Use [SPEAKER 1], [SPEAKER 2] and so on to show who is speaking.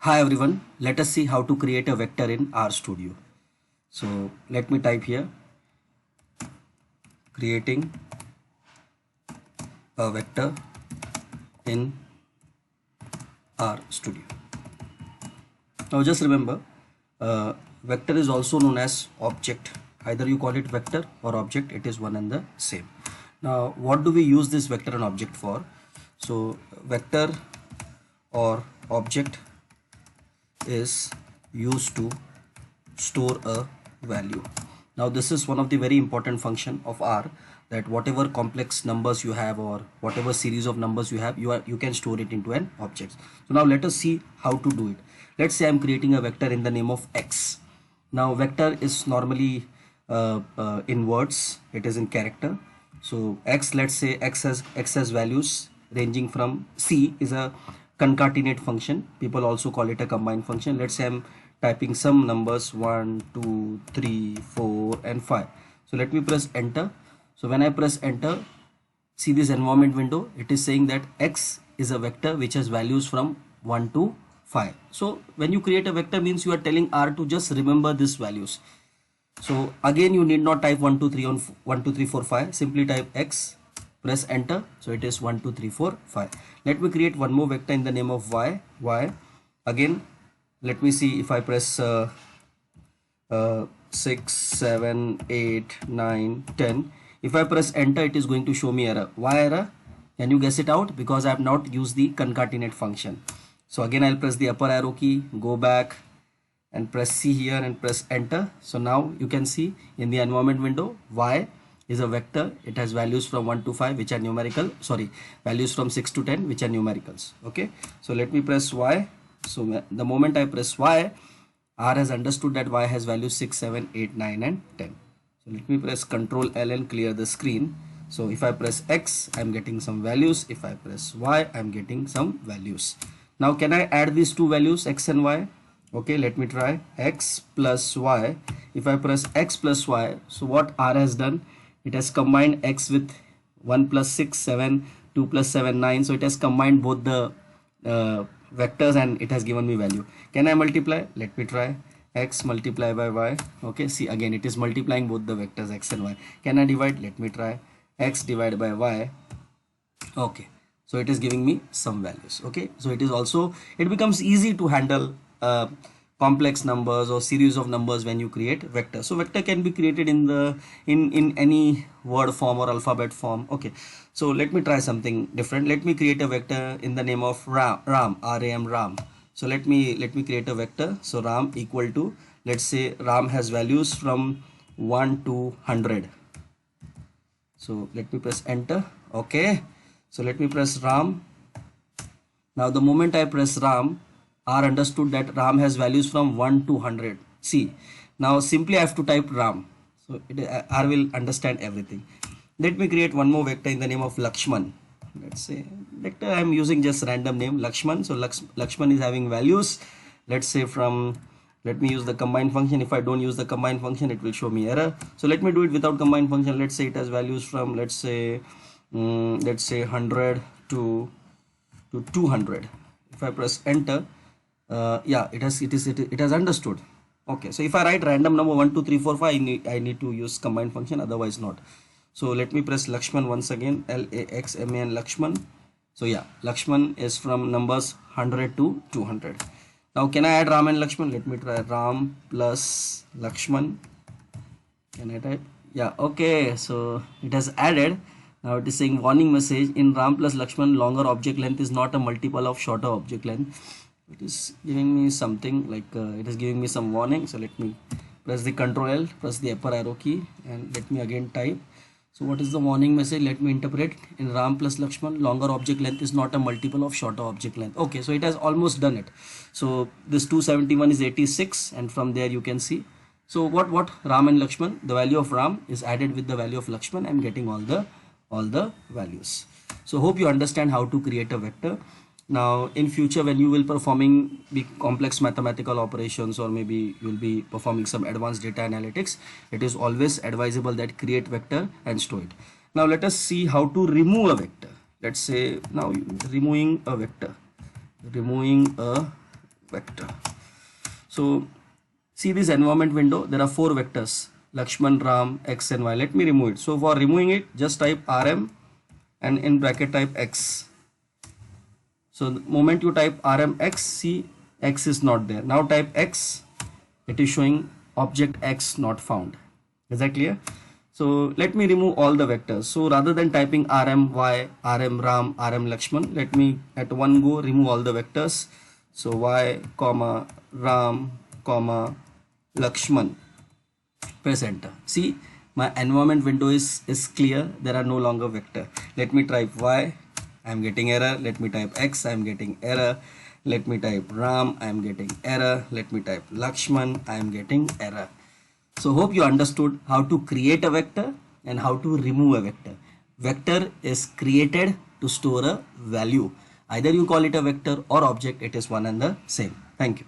[SPEAKER 1] Hi everyone, let us see how to create a vector in RStudio. So let me type here creating a vector in RStudio. Now just remember, vector is also known as object. Either you call it vector or object, it is one and the same. Now what do we use this vector and object for? So vector or object is used to store a value. Now this is one of the very important function of R, that whatever complex numbers you have or whatever series of numbers you have, you can store it into an object. So now let us see how to do it. Let's say I'm creating a vector in the name of X. Now vector is normally in words, it is in character. So X, let's say X has values ranging from C is a concatenate function. People also call it a combine function. Let's say I'm typing some numbers 1, 2, 3, 4 and 5. So let me press enter. So when I press enter, see this environment window, it is saying that X is a vector which has values from 1 to 5. So when you create a vector means you are telling R to just remember these values. So again you need not type 1 2 3 on 1 2 3 4 5, simply type X, press enter. So it is 1 2 3 4 5. Let me create one more vector in the name of Y. Again let me see if I press 6 7 8 9 10. If I press enter, it is going to show me error. Why error? Can you guess it out? Because I have not used the concatenate function. So again I'll press the upper arrow key, go back and press C here and press enter. So now you can see in the environment window, Y is a vector. It has values from 1 to 5 which are numerical, values from 6 to 10 which are numericals. Okay, so let me press Y. So the moment I press Y, R has understood that Y has values 6 7 8 9 and 10. So let me press Ctrl L and clear the screen. So if I press X, I'm getting some values. If I press Y, I'm getting some values. Now can I add these two values, X and Y? Okay, let me try X plus Y. If I press X plus Y, so what R has done, it has combined X with 1 plus 6 7, 2 plus 7 9. So it has combined both the vectors and it has given me value. Can I multiply? Let me try X multiply by Y. Okay, see again it is multiplying both the vectors X and Y. Can I divide? Let me try X divided by Y. Okay, so it is giving me some values. Okay, so it is also, it becomes easy to handle complex numbers or series of numbers when you create vector. So vector can be created in the in any word form or alphabet form. Okay, so let me try something different. Let me create a vector in the name of ram, RAM, ram. So let me create a vector. So ram equal to, let's say ram has values from 1 to 100. So let me press enter. Okay, so let me press ram. Now the moment I press ram, R understood that ram has values from 1 to 100. See, now simply I have to type ram. So R will understand everything. Let me create one more vector in the name of Lakshman. Let's say vector, I am using just random name Lakshman. So Lakshman is having values, let's say from, let me use the combine function. If I don't use the combine function, it will show me error. So let me do it without combine function. Let's say it has values from, let's say 100 to 200. If I press enter, yeah, it has understood. Okay, so if I write random number 1 2 3 4 5, I need to use combine function, otherwise not. So let me press Lakshman once again, Laxman Lakshman. So yeah, Lakshman is from numbers 100 to 200. Now can I add Ram and Lakshman? Let me try Ram plus Lakshman. Can I type? Yeah, okay, so it has added. Now it is saying warning message, in Ram plus Lakshman longer object length is not a multiple of shorter object length. It is giving me something like it is giving me some warning. So let me press the Ctrl L, press the upper arrow key and let me again type. So what is the warning message? Let me interpret. In Ram plus Lakshman longer object length is not a multiple of shorter object length. Okay, so it has almost done it. So this 271 is 86 and from there you can see. So what Ram and Lakshman, the value of Ram is added with the value of Lakshman. I'm getting all the values. So hope you understand how to create a vector. Now in future when you will performing the complex mathematical operations, or maybe you will be performing some advanced data analytics, it is always advisable that create vector and store it. Now let us see how to remove a vector. Let's say now removing a vector. vector. So see this environment window, there are 4 vectors, Lakshman, Ram, X and Y. Let me remove it. So for removing it, just type RM and in bracket type X. So the moment you type RMX, see X is not there. Now type X, it is showing object X not found. Is that clear? So let me remove all the vectors. So rather than typing RMY, RM Ram, RM Lakshman, let me at one go remove all the vectors. So Y, comma, Ram, comma, Lakshman. Press enter. See, my environment window is clear. There are no longer vector. Let me type Y, I am getting error. Let me type X, I am getting error. Let me type Ram, I am getting error. Let me type Lakshman, I am getting error. So hope you understood how to create a vector and how to remove a vector. Vector is created to store a value. Either you call it a vector or object, it is one and the same. Thank you.